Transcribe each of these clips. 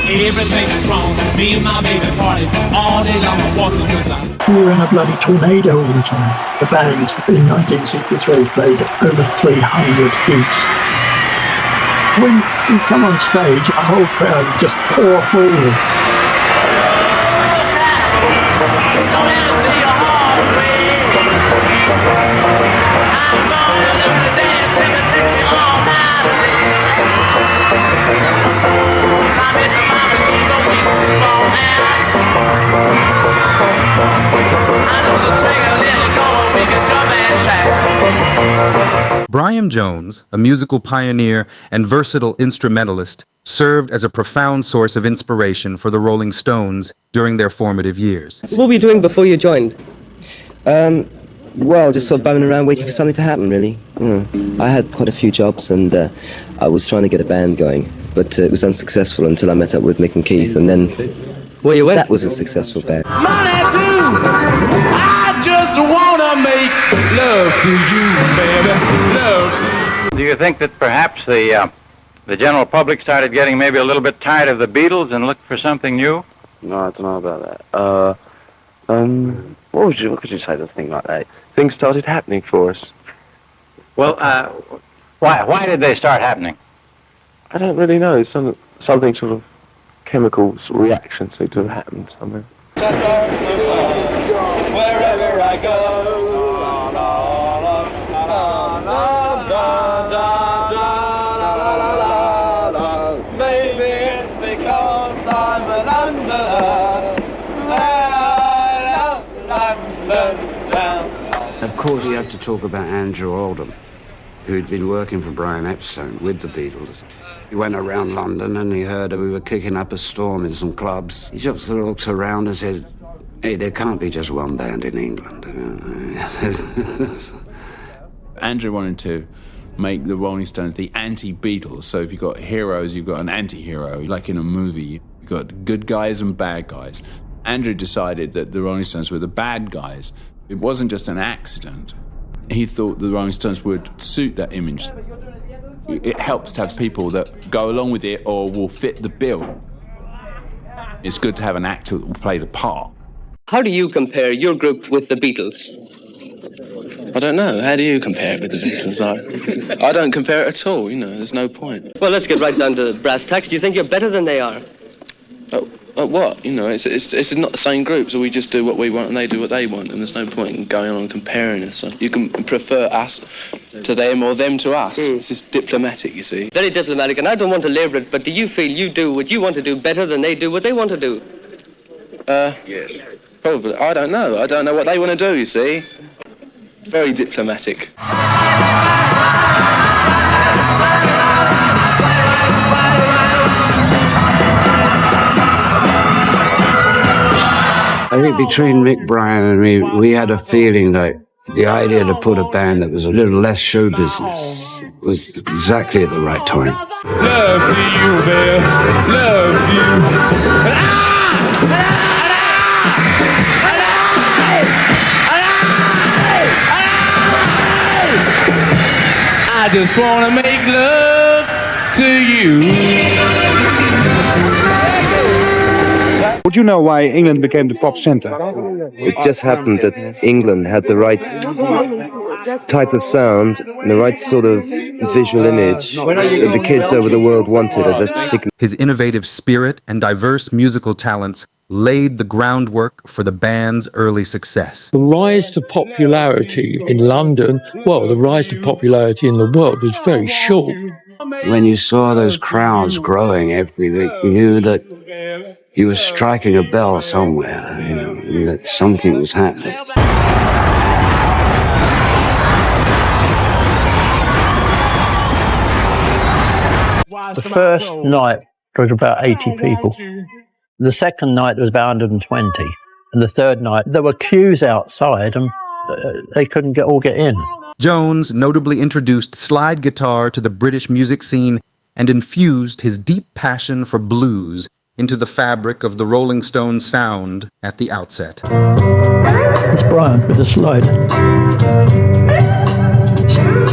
Everything is wrong. Me and my baby party all day long. I'm walking because We were in a bloody tornado all the time. The band in 1963 played over 300 gigs. When you come on stage, the whole crowd just pour forward. Brian Jones, a musical pioneer and versatile instrumentalist, served as a profound source of inspiration for the Rolling Stones during their formative years. What were you doing before you joined? Well, just sort of bumming around waiting for something to happen, really. I had quite a few jobs and I was trying to get a band going, but it was unsuccessful until I met up with Mick and Keith, and then that was a successful band. money too. I just wanna make love to you, baby. Love to you. Do you think that perhaps the general public started getting maybe a little bit tired of the Beatles and looked for something new? No, I don't know about that. What could you say to a thing like that? Things started happening for us. Well, why did they start happening? I don't really know. Something sort of chemical reaction seemed to have happened somewhere. Wherever I go. Maybe it's because I'm an Of course, you have to talk about Andrew Oldham, who'd been working for Brian Epstein with the Beatles. He went around London and he heard that we were kicking up a storm in some clubs. He just looked around and said, hey, there can't be just one band in England. Andrew wanted to make the Rolling Stones the anti-Beatles. So if you've got heroes, you've got an anti-hero. Like in a movie, you've got good guys and bad guys. Andrew decided that the Rolling Stones were the bad guys. It wasn't just an accident. He thought the Rolling Stones would suit that image. It helps to have people that go along with it or will fit the bill. It's good to have an actor that will play the part. How do you compare your group with the Beatles? I don't know. How do you compare it with the Beatles? I don't compare it at all, there's no point. Well, let's get right down to brass tacks. Do you think you're better than they are? What? It's not the same group, so we just do what we want and they do what they want, and there's no point in going on and comparing us. So you can prefer us to them or them to us. It's just diplomatic, you see. Very diplomatic, and I don't want to labour it, but do you feel you do what you want to do better than they do what they want to do? Yes. Probably. I don't know. I don't know what they want to do, you see. Very diplomatic. I think between Mick, Brian and me, we had a feeling that the idea to put a band that was a little less show business was exactly at the right time. Love to you, babe. Love you. I just want to make love to you. Would you know why England became the pop center? It just happened that England had the right type of sound and the right sort of visual image that the kids over the world wanted at that particular. His innovative spirit and diverse musical talents laid the groundwork for the band's early success. The rise to popularity in London, well, the rise to popularity in the world was very short. When you saw those crowds growing every week, you knew that you were striking a bell somewhere, and that something was happening. The first night there was about 80 people. The second night there was about 120. And the third night there were queues outside and they couldn't all get in. Jones notably introduced slide guitar to the British music scene and infused his deep passion for blues into the fabric of the Rolling Stones sound at the outset. It's Brian with the slide.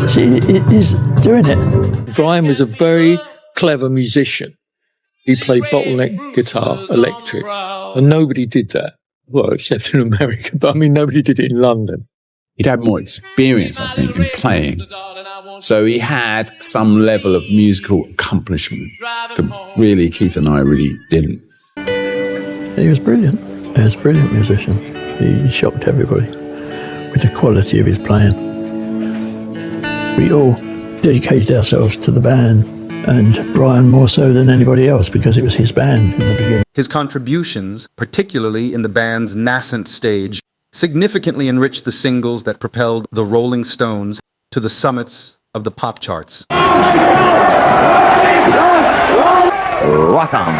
See, he's doing it. Brian was a very clever musician. He played bottleneck guitar, electric, and nobody did that. Well, except in America, but I mean, nobody did it in London. He'd had more experience, I think, in playing. So he had some level of musical accomplishment that really Keith and I really didn't. He was brilliant. He was a brilliant musician. He shocked everybody with the quality of his playing. We all dedicated ourselves to the band, and Brian more so than anybody else because it was his band in the beginning. His contributions, particularly in the band's nascent stage, significantly enriched the singles that propelled the Rolling Stones to the summits of the pop charts. Rock on.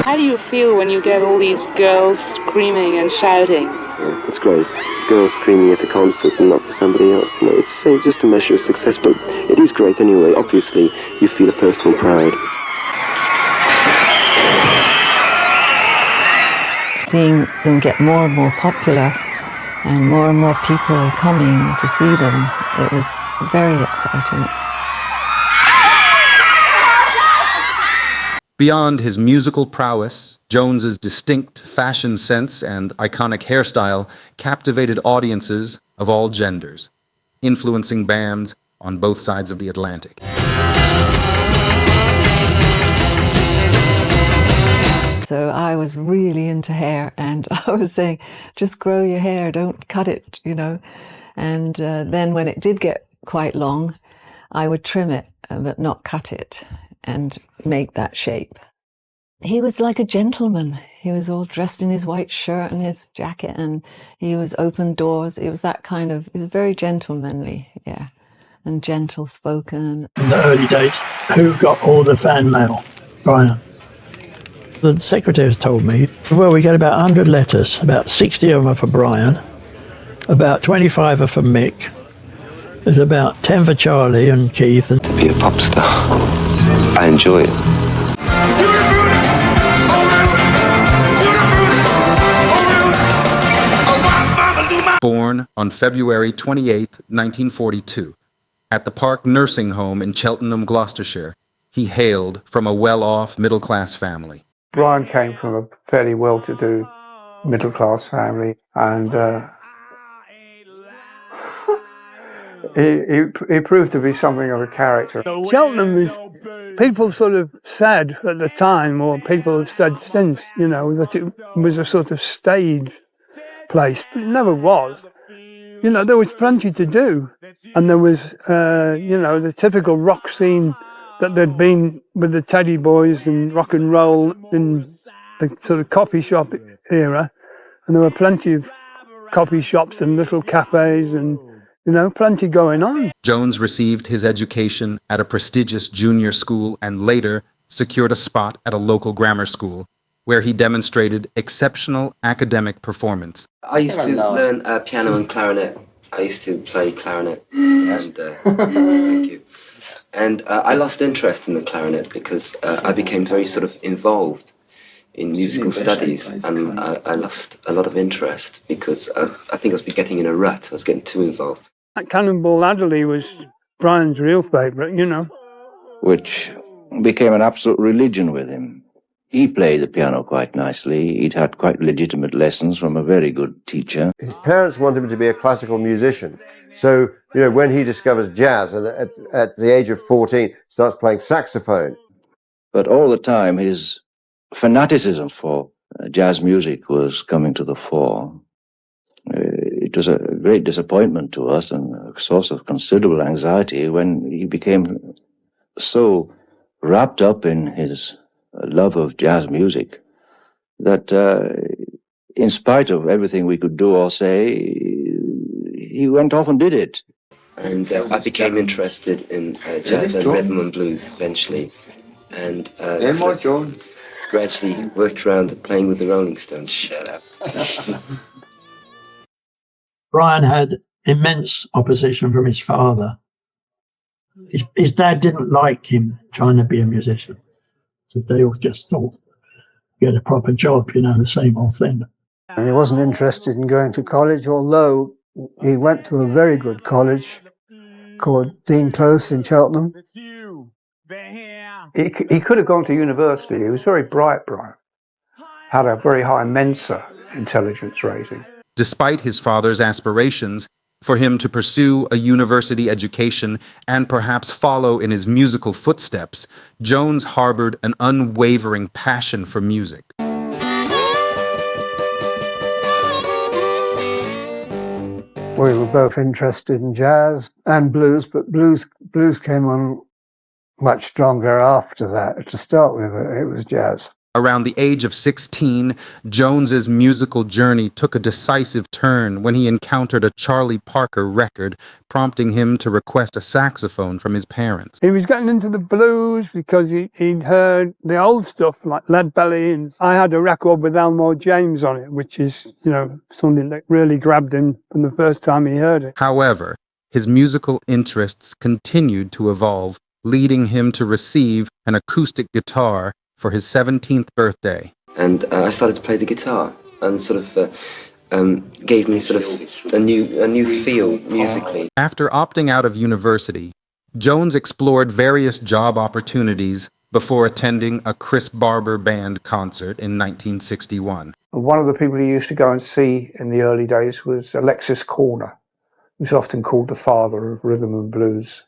How do you feel when you get all these girls screaming and shouting? It's great. Girls screaming at a concert and not for somebody else. It's the same, just a measure of success, but it is great anyway. Obviously, you feel a personal pride. Seeing them get more and more popular and more people coming to see them, it was very exciting. Beyond his musical prowess, Jones's distinct fashion sense and iconic hairstyle captivated audiences of all genders, influencing bands on both sides of the Atlantic. So I was really into hair, and I was saying, just grow your hair, don't cut it, And then when it did get quite long, I would trim it, but not cut it, and make that shape. He was like a gentleman. He was all dressed in his white shirt and his jacket, and he was open doors. It was that kind of, it was very gentlemanly, yeah, and gentle spoken. In the early days, who got all the fan mail? Brian. The secretaries told me, well, we get about 100 letters. About 60 of them are for Brian. About 25 are for Mick. There's about 10 for Charlie and Keith. And to be a pop star, I enjoy it. Born on February 28, 1942, at the Park Nursing Home in Cheltenham, Gloucestershire, he hailed from a well-off middle-class family. Brian came from a fairly well-to-do middle-class family, and he proved to be something of a character. Cheltenham is, people sort of said at the time, or people have said since, that it was a sort of stage place, but it never was. There was plenty to do, and there was, the typical rock scene that there'd been with the Teddy Boys and rock and roll in the sort of coffee shop era, and there were plenty of coffee shops and little cafes and, plenty going on. Jones received his education at a prestigious junior school and later secured a spot at a local grammar school, where he demonstrated exceptional academic performance. I used to learn piano and clarinet. I used to play clarinet, and thank you. And I lost interest in the clarinet because I became very sort of involved in musical studies, and I lost a lot of interest because I think I was getting in a rut. I was getting too involved. Cannonball Adderley was Brian's real favourite, Which became an absolute religion with him. He played the piano quite nicely. He'd had quite legitimate lessons from a very good teacher. His parents wanted him to be a classical musician. So, when he discovers jazz and at the age of 14 starts playing saxophone. But all the time his fanaticism for jazz music was coming to the fore. It was a great disappointment to us and a source of considerable anxiety when he became so wrapped up in his love of jazz music that in spite of everything we could do or say, he went off and did it. And I became interested in jazz and rhythm and blues eventually, and gradually worked around playing with the Rolling Stones. Shut up. Brian had immense opposition from his father. His dad didn't like him trying to be a musician. So they all just thought get a proper job, the same old thing. And he wasn't interested in going to college, although he went to a very good college called Dean Close in Cheltenham. He could have gone to university. He was very bright, had a very high Mensa intelligence rating. Despite his father's aspirations for him to pursue a university education and perhaps follow in his musical footsteps, Jones harbored an unwavering passion for music. We were both interested in jazz and blues, but blues came on much stronger after that. To start with, it was jazz. Around the age of 16, Jones's musical journey took a decisive turn when he encountered a Charlie Parker record, prompting him to request a saxophone from his parents. He was getting into the blues because he'd heard the old stuff like Lead Belly, and I had a record with Elmore James on it, which is, something that really grabbed him from the first time he heard it. However, his musical interests continued to evolve, leading him to receive an acoustic guitar for his 17th birthday. And I started to play the guitar, and sort of gave me sort of a new feel musically. After opting out of university, Jones explored various job opportunities before attending a Chris Barber Band concert in 1961. One of the people he used to go and see in the early days was Alexis Korner, who's often called the father of rhythm and blues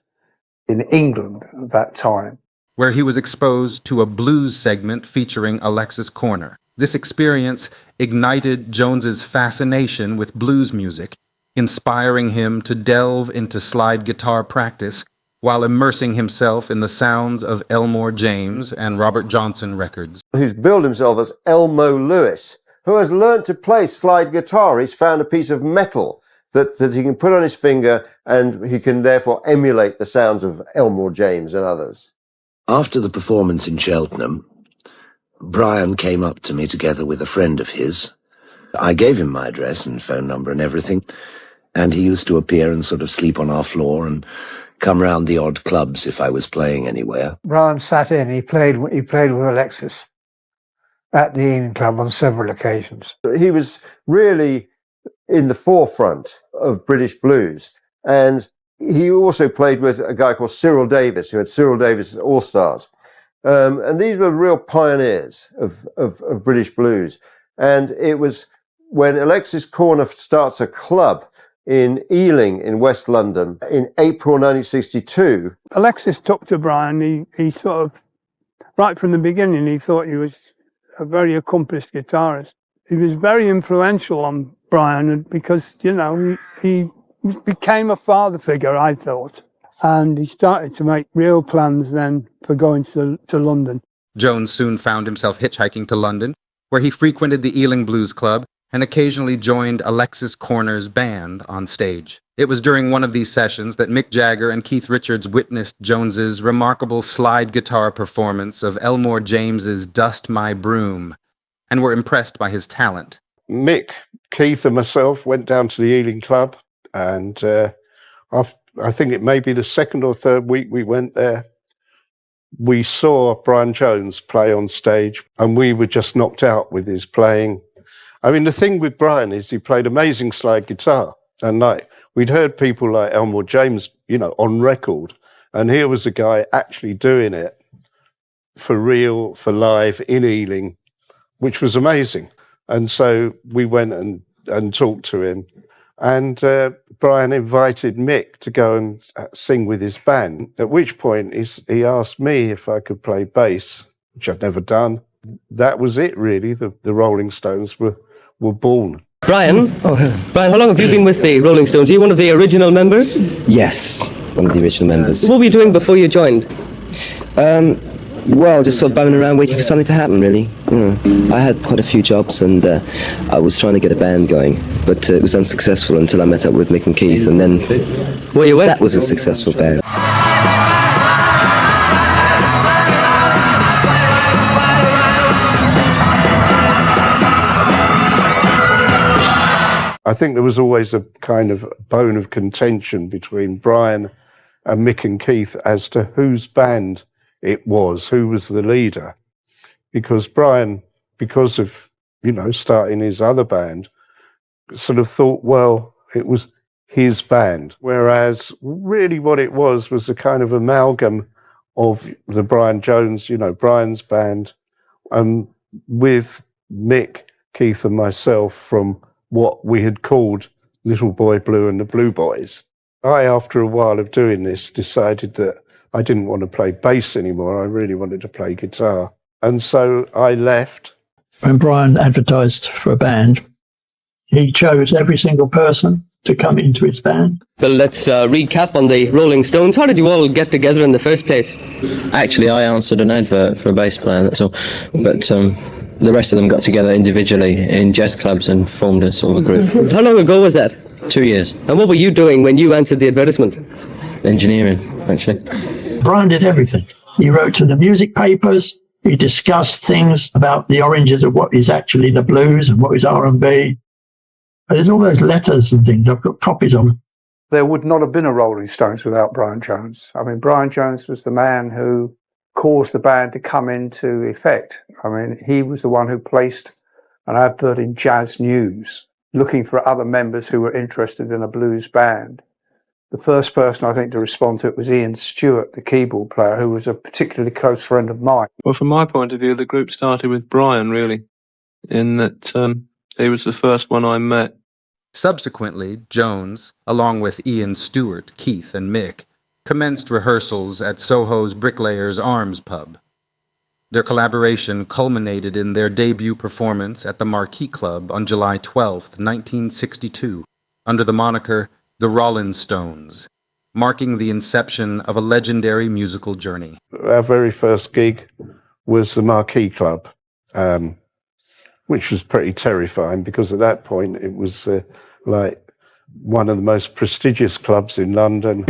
in England at that time, where he was exposed to a blues segment featuring Alexis Korner. This experience ignited Jones's fascination with blues music, inspiring him to delve into slide guitar practice while immersing himself in the sounds of Elmore James and Robert Johnson records. He's billed himself as Elmo Lewis, who has learnt to play slide guitar. He's found a piece of metal that he can put on his finger, and he can therefore emulate the sounds of Elmore James and others. After the performance in Cheltenham, Brian came up to me together with a friend of his. I gave him my address and phone number and everything, and he used to appear and sort of sleep on our floor and come round the odd clubs if I was playing anywhere. Brian sat in. He played with Alexis at the Evening Club on several occasions. He was really in the forefront of British blues, and he also played with a guy called Cyril Davis, who had Cyril Davis All-Stars. And these were real pioneers of British blues. And it was when Alexis Korner starts a club in Ealing in West London in April 1962. Alexis took to Brian. He sort of, right from the beginning, he thought he was a very accomplished guitarist. He was very influential on Brian because, he became a father figure, I thought. And he started to make real plans then for going to London. Jones soon found himself hitchhiking to London, where he frequented the Ealing Blues Club and occasionally joined Alexis Korner's band on stage. It was during one of these sessions that Mick Jagger and Keith Richards witnessed Jones's remarkable slide guitar performance of Elmore James's Dust My Broom, and were impressed by his talent. Mick, Keith and myself went down to the Ealing Club, and I think it may be the second or third week we went there, we saw Brian Jones play on stage, and we were just knocked out with his playing. I mean, the thing with Brian is he played amazing slide guitar, and we'd heard people like Elmore James, on record, and here was a guy actually doing it for real, for live in Ealing, which was amazing. And so we went and talked to him. And Brian invited Mick to go and sing with his band, at which point he asked me if I could play bass, which I'd never done. That was it, really. The Rolling Stones were born. Brian, Brian, how long have you been with the Rolling Stones? Are you one of the original members? Yes, one of the original members. What were you doing before you joined? Well, just sort of bumming around waiting for something to happen, really. I had quite a few jobs, and I was trying to get a band going, but it was unsuccessful until I met up with Mick and Keith, and then that was a successful band. I think there was always a kind of bone of contention between Brian and Mick and Keith as to whose band it was, who was the leader. Because Brian because of, starting his other band, sort of thought, well, it was his band. Whereas really what it was a kind of amalgam of the Brian Jones, Brian's band, with Mick, Keith and myself from what we had called Little Boy Blue and the Blue Boys. I, after a while of doing this, decided that I didn't want to play bass anymore. I really wanted to play guitar. And so I left. When Brian advertised for a band, he chose every single person to come into his band. Well, let's recap on the Rolling Stones. How did you all get together in the first place? Actually, I answered an advert for a bass player, that's all. But the rest of them got together individually in jazz clubs and formed a sort of a group. How long ago was that? 2 years. And what were you doing when you answered the advertisement? Engineering, actually. Brian did everything. He wrote to the music papers. He discussed things about the origins of what is actually the blues and what is R&B. There's all those letters and things. I've got copies of them. There would not have been a Rolling Stones without Brian Jones. I mean, Brian Jones was the man who caused the band to come into effect. I mean, he was the one who placed an advert in Jazz News looking for other members who were interested in a blues band. The first person, I think, to respond to it was Ian Stewart, the keyboard player, who was a particularly close friend of mine. Well, from my point of view, the group started with Brian, really, in that he was the first one I met. Subsequently, Jones, along with Ian Stewart, Keith, and Mick, commenced rehearsals at Soho's Bricklayers Arms pub. Their collaboration culminated in their debut performance at the Marquee Club on July 12, 1962, under the moniker The Rollin' Stones, marking the inception of a legendary musical journey. Our very first gig was the Marquee Club, which was pretty terrifying because at that point it was like one of the most prestigious clubs in London.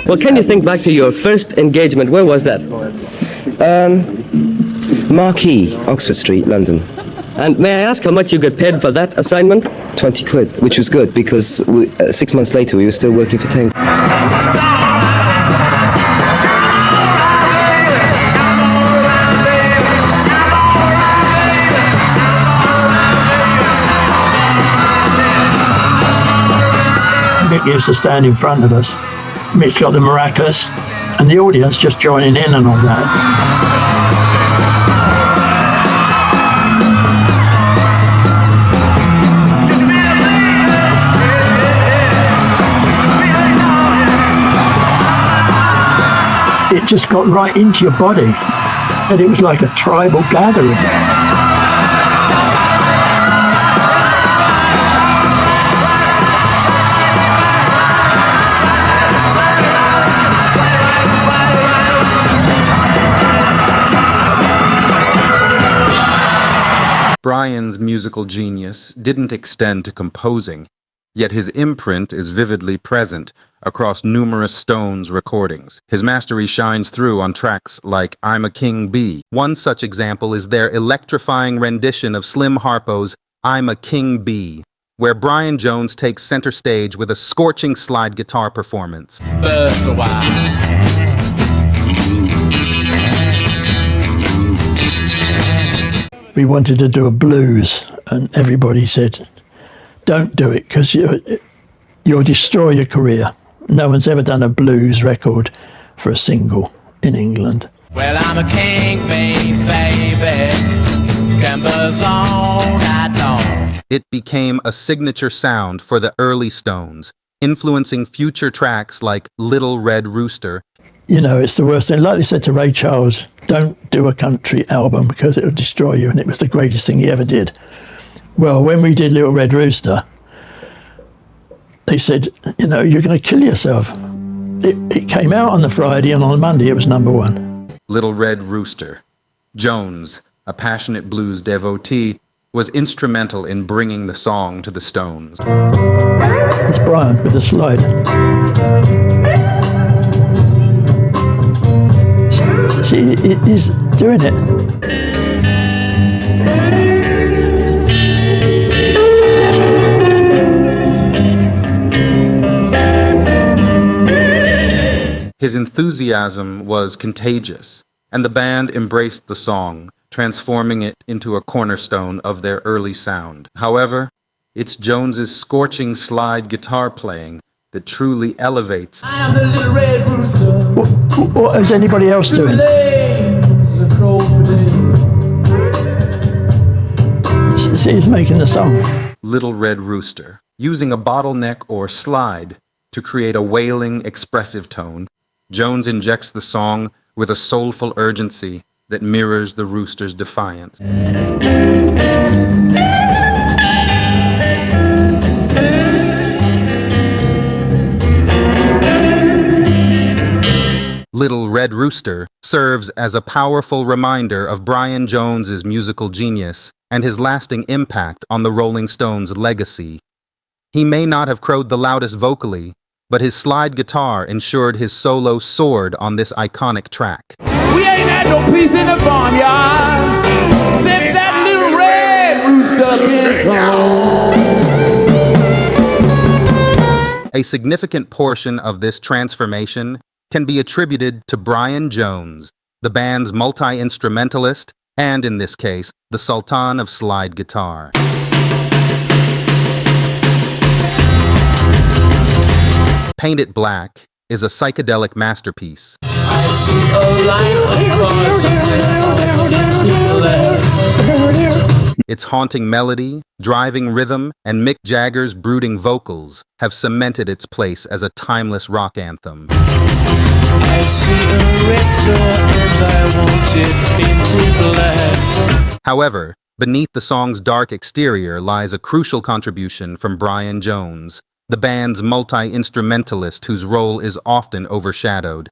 Well, can you think back to your first engagement? Where was that? Marquee, Oxford Street, London. And may I ask how much you got paid for that assignment? 20 quid, which was good because 6 months later we were still working for 10. Mick used to stand in front of us. Mick's got the maracas, and the audience just joining in and all that. It just got right into your body, and it was like a tribal gathering. Brian's musical genius didn't extend to composing, yet his imprint is vividly present across numerous Stones recordings. His mastery shines through on tracks like I'm a King Bee. One such example is their electrifying rendition of Slim Harpo's I'm a King Bee, where Brian Jones takes center stage with a scorching slide guitar performance. We wanted to do a blues, and everybody said, don't do it because you'll destroy your career. No one's ever done a blues record for a single in England. Well, I'm a king bee, baby. Gambler's all night long. It became a signature sound for the early Stones, influencing future tracks like Little Red Rooster. You know, it's the worst thing. Like they said to Ray Charles, don't do a country album because it'll destroy you, and it was the greatest thing he ever did. Well, when we did Little Red Rooster, they said, you know, you're going to kill yourself. It came out on the Friday, and on the Monday it was #1. Little Red Rooster. Jones, a passionate blues devotee, was instrumental in bringing the song to the Stones. It's Brian with the slide. See, he's doing it. His enthusiasm was contagious, and the band embraced the song, transforming it into a cornerstone of their early sound. However, it's Jones's scorching slide guitar playing that truly elevates. I am the little red rooster. What is anybody else doing? He's making the song. Little Red Rooster, using a bottleneck or slide to create a wailing, expressive tone, Jones injects the song with a soulful urgency that mirrors the rooster's defiance. Little Red Rooster serves as a powerful reminder of Brian Jones's musical genius and his lasting impact on the Rolling Stones' legacy. He may not have crowed the loudest vocally, but his slide guitar ensured his solo soared on this iconic track. We ain't had no peace in the farmyard since that little red rooster been gone. A significant portion of this transformation can be attributed to Brian Jones, the band's multi-instrumentalist, and in this case, the Sultan of slide guitar. Paint It Black is a psychedelic masterpiece. I see a light across. Its haunting melody, driving rhythm, and Mick Jagger's brooding vocals have cemented its place as a timeless rock anthem. I see a red door and I want it painted black. However, beneath the song's dark exterior lies a crucial contribution from Brian Jones, the band's multi-instrumentalist whose role is often overshadowed.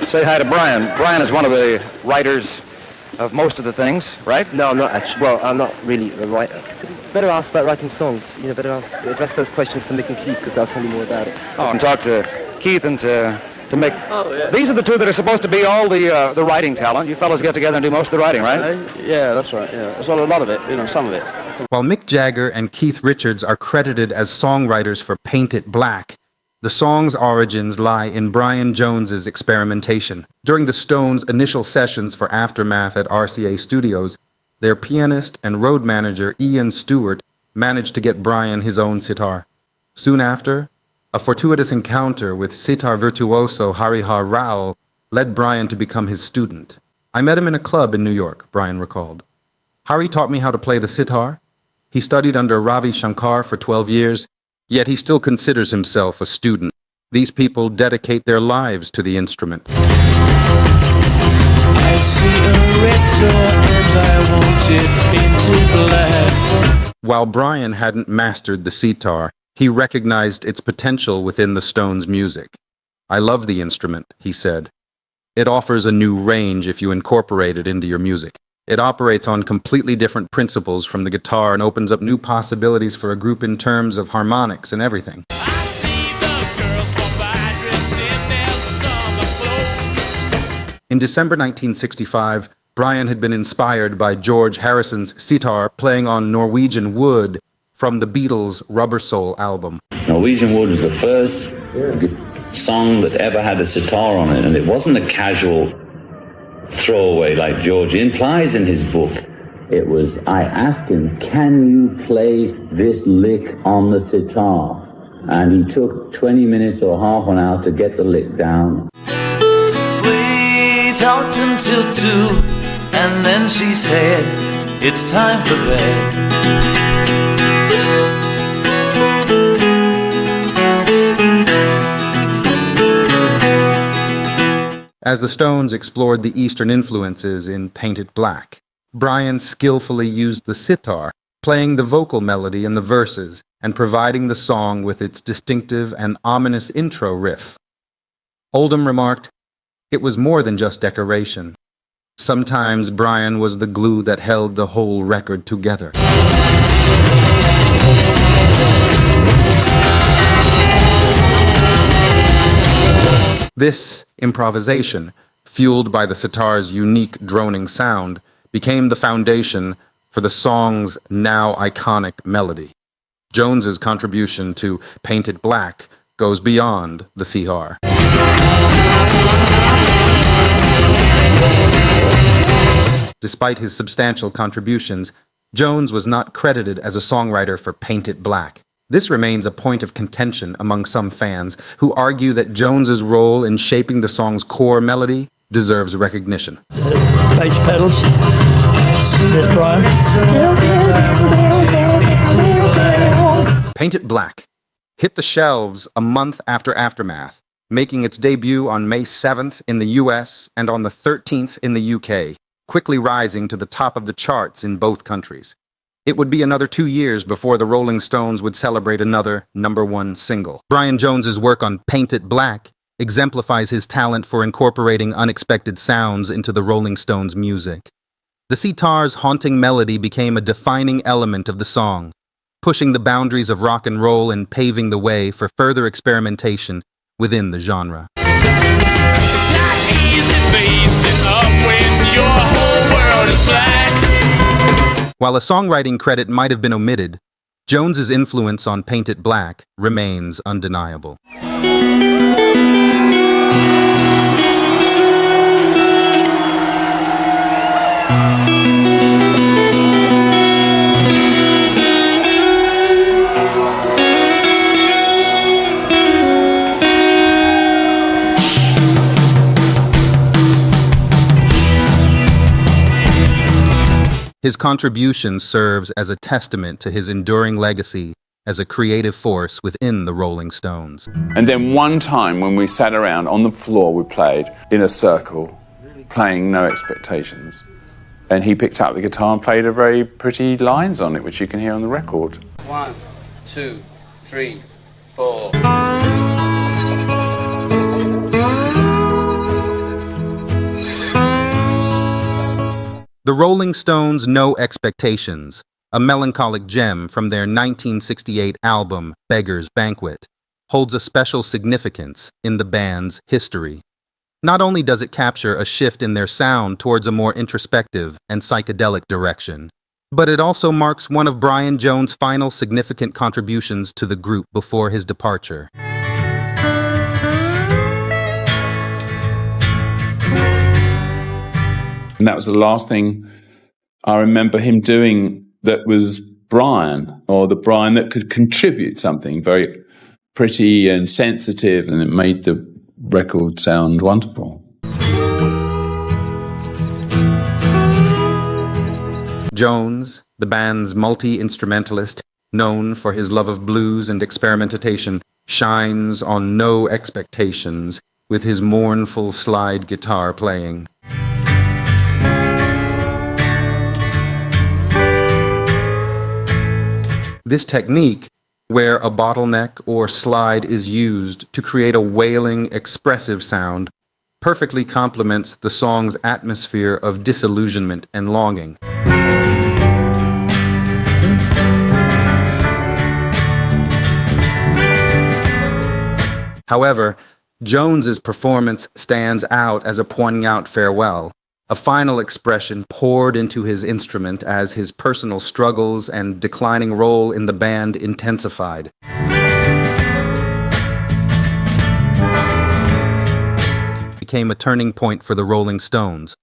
Say hi to Brian. Brian is one of the writers of most of the things, right? No, I'm not actually. Well, I'm not really a writer. Better ask about writing songs. Better address those questions to Mick and Keith, because they'll tell you more about it. Oh, and talk to Keith and to Mick. Oh, yeah. These are the two that are supposed to be all the writing talent. You fellows get together and do most of the writing, right? Yeah, that's right. Yeah, that's a lot of it. Some of it. While Mick Jagger and Keith Richards are credited as songwriters for Paint It Black, the song's origins lie in Brian Jones's experimentation. During the Stones' initial sessions for Aftermath at RCA Studios, their pianist and road manager Ian Stewart managed to get Brian his own sitar. Soon after, a fortuitous encounter with sitar virtuoso Harihar Rao led Brian to become his student. I met him in a club in New York, Brian recalled. Hari taught me how to play the sitar. He studied under Ravi Shankar for 12 years, yet he still considers himself a student. These people dedicate their lives to the instrument. I see a red door and I want it painted black. While Brian hadn't mastered the sitar, he recognized its potential within the Stones' music. I love the instrument, he said. It offers a new range if you incorporate it into your music. It operates on completely different principles from the guitar and opens up new possibilities for a group in terms of harmonics and everything. In December 1965, Brian had been inspired by George Harrison's sitar playing on Norwegian wood from the Beatles' Rubber Soul album. Norwegian Wood was the first song that ever had a sitar on it, and it wasn't a casual throwaway like George implies in his book. It was, I asked him, can you play this lick on the sitar? And he took 20 minutes or half an hour to get the lick down. We talked until 2, and then she said, it's time for bed. As the Stones explored the Eastern influences in Paint It Black, Brian skillfully used the sitar, playing the vocal melody in the verses and providing the song with its distinctive and ominous intro riff. Oldham remarked, "It was more than just decoration. Sometimes Brian was the glue that held the whole record together." This improvisation, fueled by the sitar's unique droning sound, became the foundation for the song's now iconic melody. Jones's contribution to Paint It Black goes beyond the sitar. Despite his substantial contributions, Jones was not credited as a songwriter for Paint It Black. This remains a point of contention among some fans who argue that Jones's role in shaping the song's core melody deserves recognition. Bass pedals. This Brian. Paint It Black hit the shelves a month after Aftermath, making its debut on May 7th in the US and on the 13th in the UK, quickly rising to the top of the charts in both countries. It would be another 2 years before the Rolling Stones would celebrate another #1 single. Brian Jones's work on Paint It Black exemplifies his talent for incorporating unexpected sounds into the Rolling Stones' music. The sitar's haunting melody became a defining element of the song, pushing the boundaries of rock and roll and paving the way for further experimentation within the genre. While a songwriting credit might have been omitted, Jones's influence on Paint It Black remains undeniable. His contribution serves as a testament to his enduring legacy as a creative force within the Rolling Stones. And then one time when we sat around on the floor, we played in a circle, playing No Expectations. And he picked up the guitar and played a very pretty lines on it, which you can hear on the record. 1, 2, 3, 4. The Rolling Stones' No Expectations, a melancholic gem from their 1968 album Beggars Banquet, holds a special significance in the band's history. Not only does it capture a shift in their sound towards a more introspective and psychedelic direction, but it also marks one of Brian Jones' final significant contributions to the group before his departure. And that was the last thing I remember him doing that was Brian, or the Brian that could contribute something very pretty and sensitive, and it made the record sound wonderful. Jones, the band's multi-instrumentalist, known for his love of blues and experimentation, shines on No Expectations with his mournful slide guitar playing. This technique, where a bottleneck or slide is used to create a wailing, expressive sound, perfectly complements the song's atmosphere of disillusionment and longing. However, Jones's performance stands out as a pointing out farewell, a final expression poured into his instrument as his personal struggles and declining role in the band intensified. It became a turning point for the Rolling Stones,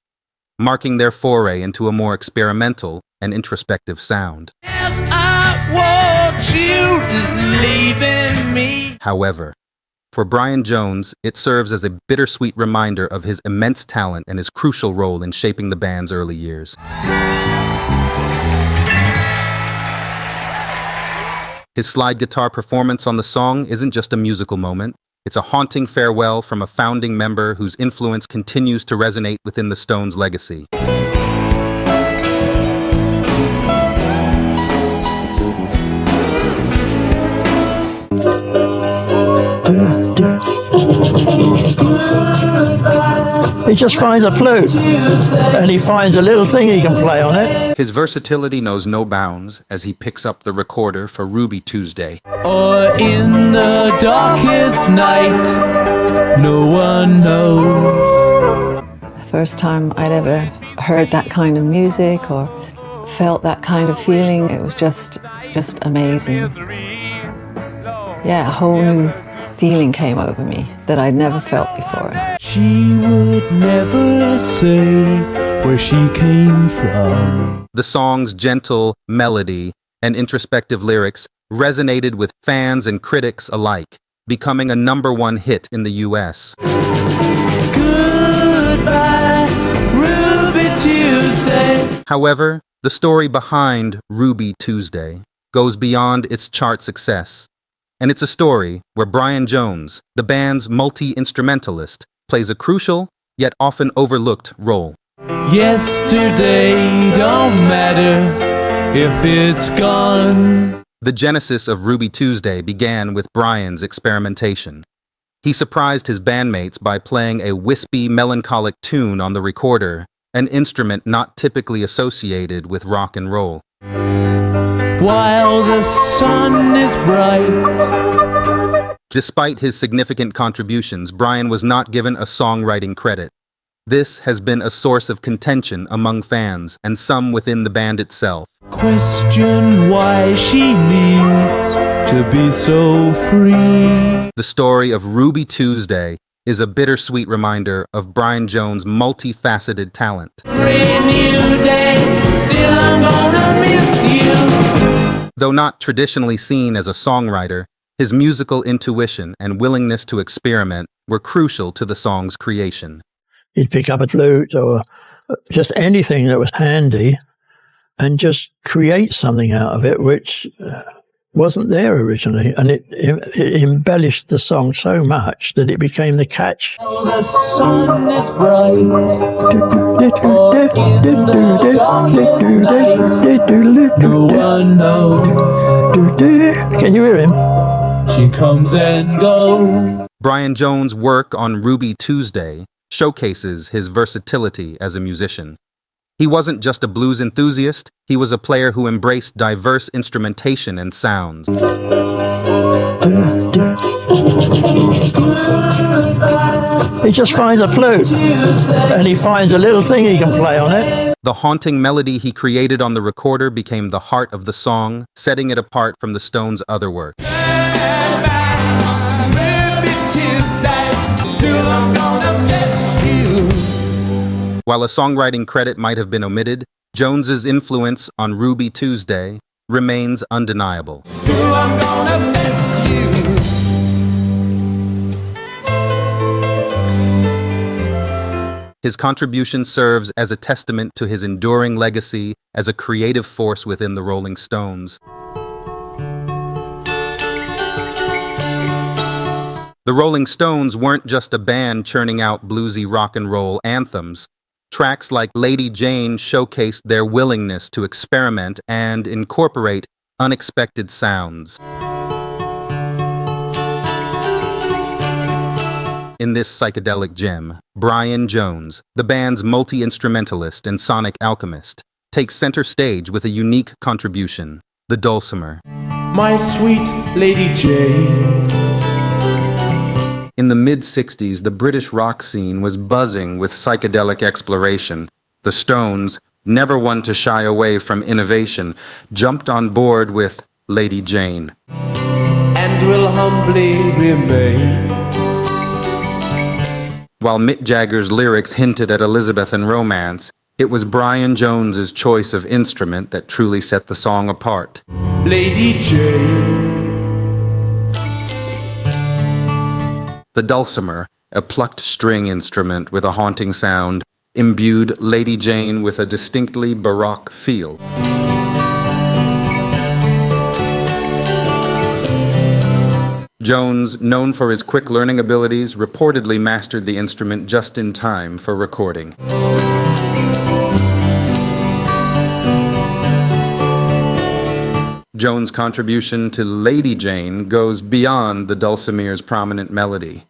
marking their foray into a more experimental and introspective sound. Yes, I want you leaving me. However, for Brian Jones, it serves as a bittersweet reminder of his immense talent and his crucial role in shaping the band's early years. His slide guitar performance on the song isn't just a musical moment. It's a haunting farewell from a founding member whose influence continues to resonate within the Stones' legacy. He just finds a flute and he finds a little thing he can play on it. His versatility knows no bounds as he picks up the recorder for Ruby Tuesday. Or in the darkest night, no one knows. First time I'd ever heard that kind of music or felt that kind of feeling. It was just amazing. Yeah, a whole new feeling came over me that I'd never felt before. She would never say where she came from. The song's gentle melody and introspective lyrics resonated with fans and critics alike, becoming a #1 hit in the U.S. Goodbye, Ruby Tuesday. However, the story behind Ruby Tuesday goes beyond its chart success, and it's a story where Brian Jones, the band's multi-instrumentalist, plays a crucial yet often overlooked role. Yesterday don't matter if it's gone. The genesis of Ruby Tuesday began with Brian's experimentation. He surprised his bandmates by playing a wispy, melancholic tune on the recorder, an instrument not typically associated with rock and roll. While the sun is bright. Despite his significant contributions, Brian was not given a songwriting credit. This has been a source of contention among fans and some within the band itself. Question why she needs to be so free. The story of Ruby Tuesday is a bittersweet reminder of Brian Jones' multifaceted talent. Brand new day, still I'm gonna miss you. Though not traditionally seen as a songwriter, his musical intuition and willingness to experiment were crucial to the song's creation. He'd pick up a flute or just anything that was handy and just create something out of it which wasn't there originally. And it embellished the song so much that it became the catch. Oh, the sun is bright. No one knows. Can you hear him? She comes and goes. Brian Jones' work on Ruby Tuesday showcases his versatility as a musician. He wasn't just a blues enthusiast, he was a player who embraced diverse instrumentation and sounds. He just finds a flute and he finds a little thing he can play on it. The haunting melody he created on the recorder became the heart of the song, setting it apart from the Stones' other work. While a songwriting credit might have been omitted, Jones's influence on Ruby Tuesday remains undeniable. Still I'm gonna miss you. His contribution serves as a testament to his enduring legacy as a creative force within the Rolling Stones. The Rolling Stones weren't just a band churning out bluesy rock and roll anthems. Tracks like Lady Jane showcased their willingness to experiment and incorporate unexpected sounds. In this psychedelic gem, Brian Jones, the band's multi-instrumentalist and sonic alchemist, takes center stage with a unique contribution, the dulcimer. My sweet Lady Jane. In the mid-60s, the British rock scene was buzzing with psychedelic exploration. The Stones, never one to shy away from innovation, jumped on board with Lady Jane. And will humbly remain. While Mick Jagger's lyrics hinted at Elizabethan romance, it was Brian Jones's choice of instrument that truly set the song apart. Lady Jane. The dulcimer, a plucked string instrument with a haunting sound, imbued Lady Jane with a distinctly baroque feel. Jones, known for his quick learning abilities, reportedly mastered the instrument just in time for recording. Jones' contribution to Lady Jane goes beyond the dulcimer's prominent melody.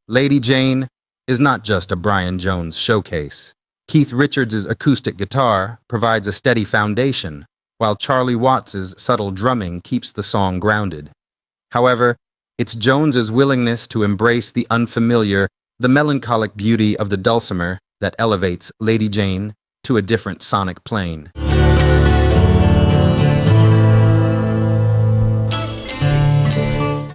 Lady Jane is not just a Brian Jones showcase. Keith Richards' acoustic guitar provides a steady foundation, while Charlie Watts' subtle drumming keeps the song grounded. However, it's Jones's willingness to embrace the unfamiliar the melancholic beauty of the dulcimer that elevates Lady Jane to a different sonic plane.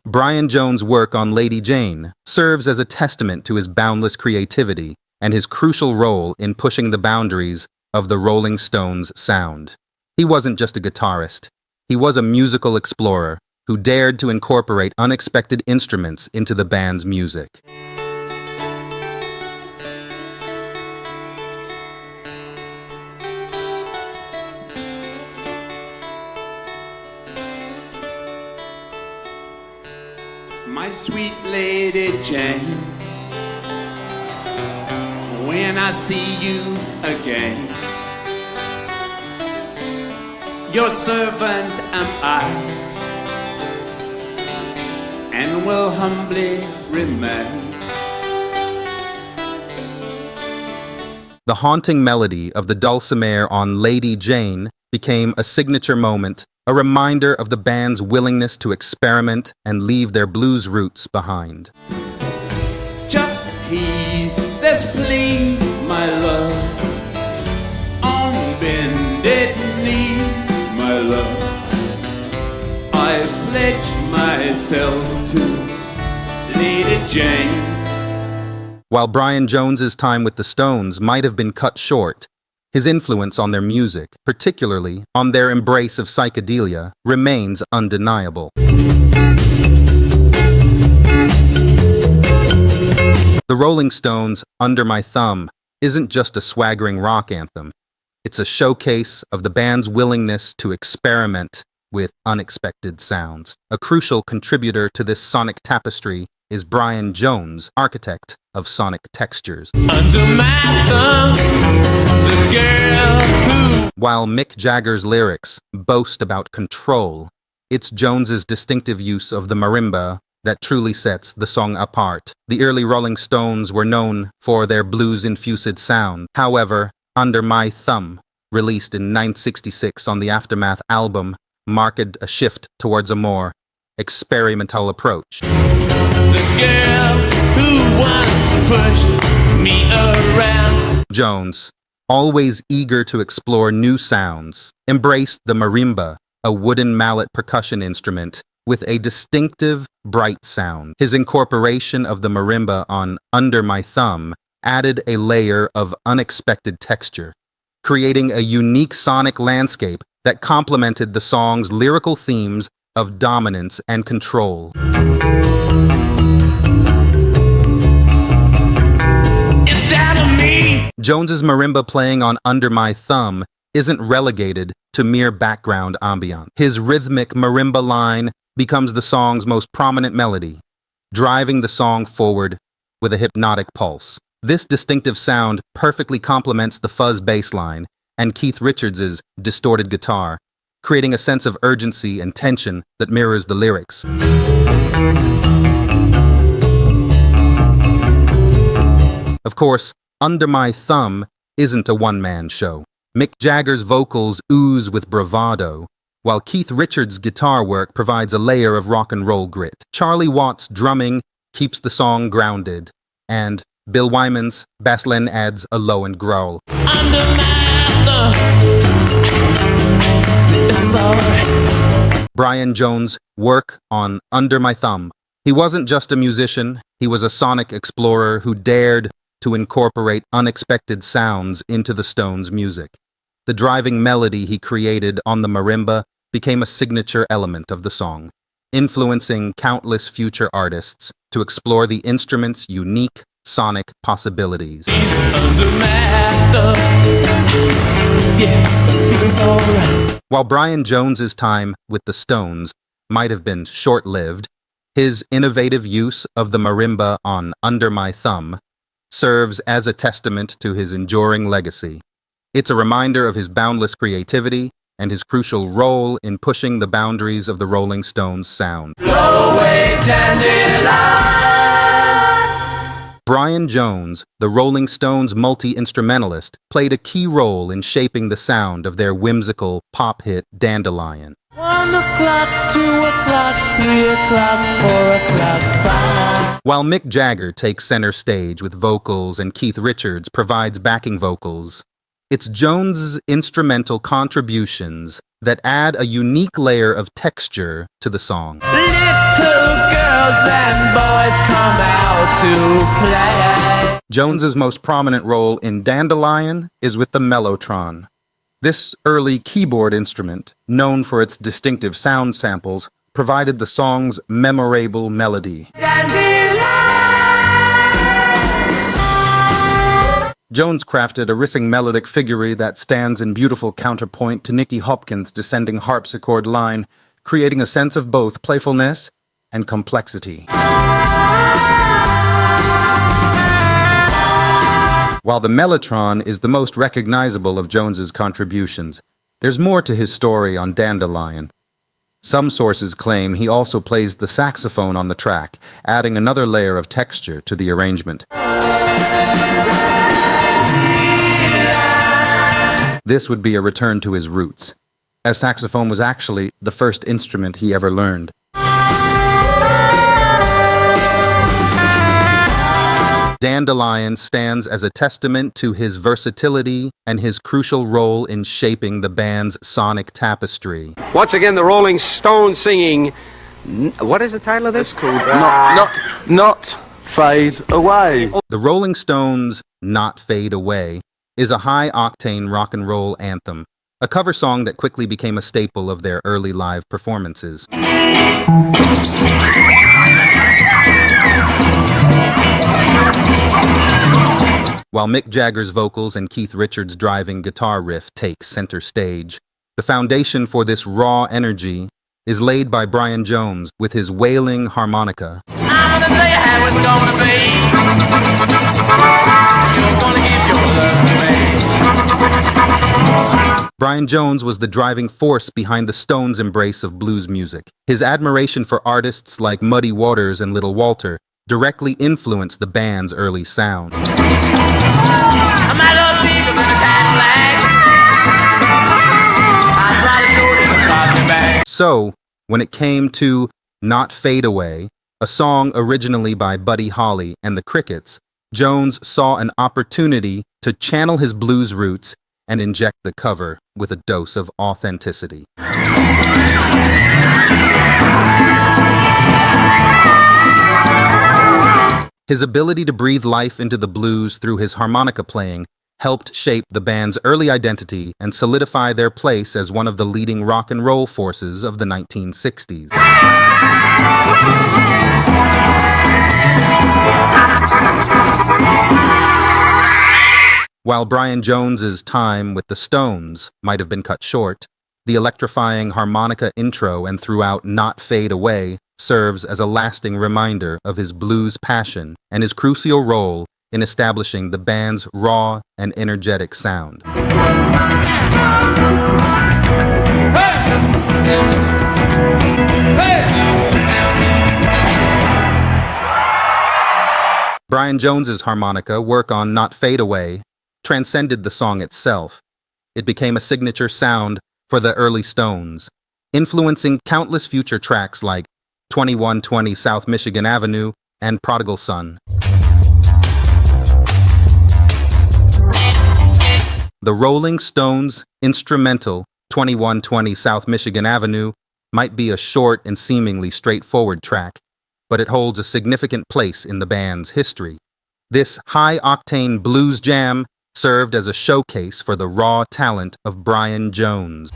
Brian Jones' work on Lady Jane serves as a testament to his boundless creativity and his crucial role in pushing the boundaries of the Rolling Stones' sound. He wasn't just a guitarist. He was a musical explorer who dared to incorporate unexpected instruments into the band's music. My sweet Lady Jane, when I see you again, your servant am I, and will humbly remain. The haunting melody of the dulcimer on Lady Jane became a signature moment, a reminder of the band's willingness to experiment and leave their blues roots behind. Just heed this plea, my love, on bended knees, my love. I pledge myself to Lady Jane. While Brian Jones's time with the Stones might have been cut short, his influence on their music, particularly on their embrace of psychedelia, remains undeniable. The Rolling Stones' Under My Thumb isn't just a swaggering rock anthem. It's a showcase of the band's willingness to experiment with unexpected sounds. A crucial contributor to this sonic tapestry is Brian Jones, architect of sonic textures. Under my thumb, the girl who... While Mick Jagger's lyrics boast about control, it's Jones's distinctive use of the marimba that truly sets the song apart. The early Rolling Stones were known for their blues-infused sound. However, Under My Thumb, released in 1966 on the Aftermath album, marked a shift towards a more experimental approach. The girl who once pushed me around. Jones, always eager to explore new sounds, embraced the marimba, a wooden mallet percussion instrument with a distinctive, bright sound. His incorporation of the marimba on Under My Thumb added a layer of unexpected texture, creating a unique sonic landscape that complemented the song's lyrical themes of dominance and control. It's down to me. Jones's marimba playing on Under My Thumb isn't relegated to mere background ambiance. His rhythmic marimba line becomes the song's most prominent melody, driving the song forward with a hypnotic pulse. This distinctive sound perfectly complements the fuzz bass line and Keith Richards' distorted guitar, creating a sense of urgency and tension that mirrors the lyrics. Of course, Under My Thumb isn't a one-man show. Mick Jagger's vocals ooze with bravado, while Keith Richards' guitar work provides a layer of rock and roll grit. Charlie Watts' drumming keeps the song grounded, and Bill Wyman's bass line adds a low and growl. Under my thumb. It's all right. Brian Jones' work on Under My Thumb. He wasn't just a musician, he was a sonic explorer who dared to incorporate unexpected sounds into the Stones' music. The driving melody he created on the marimba became a signature element of the song, influencing countless future artists to explore the instrument's unique sonic possibilities. He's under my thumb. Yeah, it's all right. While Brian Jones's time with the Stones might have been short-lived, his innovative use of the marimba on Under My Thumb serves as a testament to his enduring legacy. It's a reminder of his boundless creativity and his crucial role in pushing the boundaries of the Rolling Stones' sound. Blow away, Dandelion. Brian Jones, the Rolling Stones' multi-instrumentalist, played a key role in shaping the sound of their whimsical pop hit Dandelion. 1 o'clock, 2 o'clock, 3 o'clock, 4 o'clock, 5. While Mick Jagger takes center stage with vocals and Keith Richards provides backing vocals, it's Jones's instrumental contributions that add a unique layer of texture to the song. Little girls and boys come out to play. Jones's most prominent role in Dandelion is with the mellotron. This early keyboard instrument, known for its distinctive sound samples, provided the song's memorable melody. Jones crafted a rissing melodic figure that stands in beautiful counterpoint to Nicky Hopkins' descending harpsichord line, creating a sense of both playfulness and complexity. While the mellotron is the most recognizable of Jones's contributions, there's more to his story on Dandelion. Some sources claim he also plays the saxophone on the track, adding another layer of texture to the arrangement. This would be a return to his roots, as saxophone was actually the first instrument he ever learned. Dandelion stands as a testament to his versatility and his crucial role in shaping the band's sonic tapestry. Once again, the Rolling Stones singing. What is the title of this? It's called Not Fade Away. The Rolling Stones' Not Fade Away is a high-octane rock and roll anthem, a cover song that quickly became a staple of their early live performances. While Mick Jagger's vocals and Keith Richards' driving guitar riff take center stage, the foundation for this raw energy is laid by Brian Jones with his wailing harmonica. I'm gonna tell you how it's gonna be. You're gonna give your love to me. Brian Jones was the driving force behind the Stones' embrace of blues music. His admiration for artists like Muddy Waters and Little Walter directly influenced the band's early sound. So, when it came to Not Fade Away, a song originally by Buddy Holly and the Crickets, Jones saw an opportunity to channel his blues roots and inject the cover with a dose of authenticity. His ability to breathe life into the blues through his harmonica playing helped shape the band's early identity and solidify their place as one of the leading rock and roll forces of the 1960s. While Brian Jones's time with the Stones might have been cut short, the electrifying harmonica intro and throughout Not Fade Away serves as a lasting reminder of his blues passion and his crucial role in establishing the band's raw and energetic sound. Brian Jones's harmonica work on Not Fade Away transcended the song itself. It became a signature sound for the early Stones, influencing countless future tracks like 2120 South Michigan Avenue and Prodigal Son. The Rolling Stones' instrumental 2120 South Michigan Avenue might be a short and seemingly straightforward track, but it holds a significant place in the band's history. This high-octane blues jam served as a showcase for the raw talent of Brian Jones.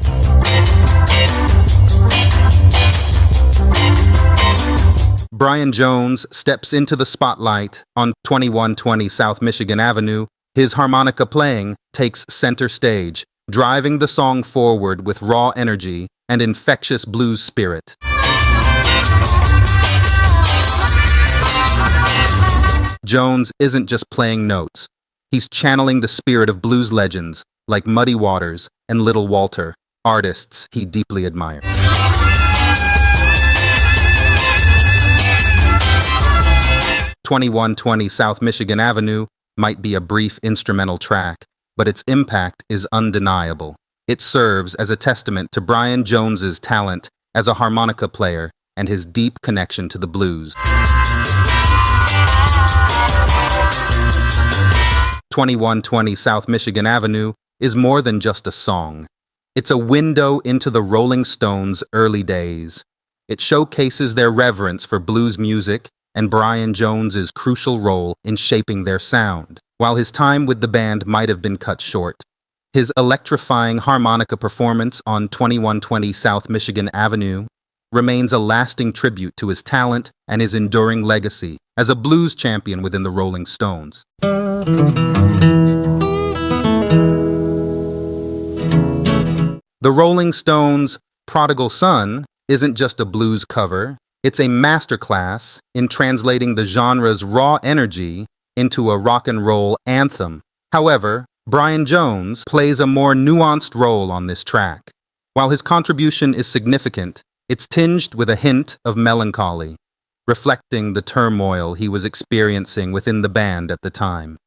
Brian Jones steps into the spotlight on 2120 South Michigan Avenue. His harmonica playing takes center stage, driving the song forward with raw energy and infectious blues spirit. Jones isn't just playing notes. He's channeling the spirit of blues legends like Muddy Waters and Little Walter, artists he deeply admired. "2120 South Michigan Avenue" might be a brief instrumental track, but its impact is undeniable. It serves as a testament to Brian Jones's talent as a harmonica player and his deep connection to the blues. 2120 South Michigan Avenue is more than just a song. It's a window into the Rolling Stones' early days. It showcases their reverence for blues music and Brian Jones's crucial role in shaping their sound. While his time with the band might have been cut short, his electrifying harmonica performance on 2120 South Michigan Avenue remains a lasting tribute to his talent and his enduring legacy as a blues champion within the Rolling Stones. The Rolling Stones' Prodigal Son isn't just a blues cover, it's a masterclass in translating the genre's raw energy into a rock and roll anthem. However, Brian Jones plays a more nuanced role on this track. While his contribution is significant, it's tinged with a hint of melancholy, reflecting the turmoil he was experiencing within the band at the time.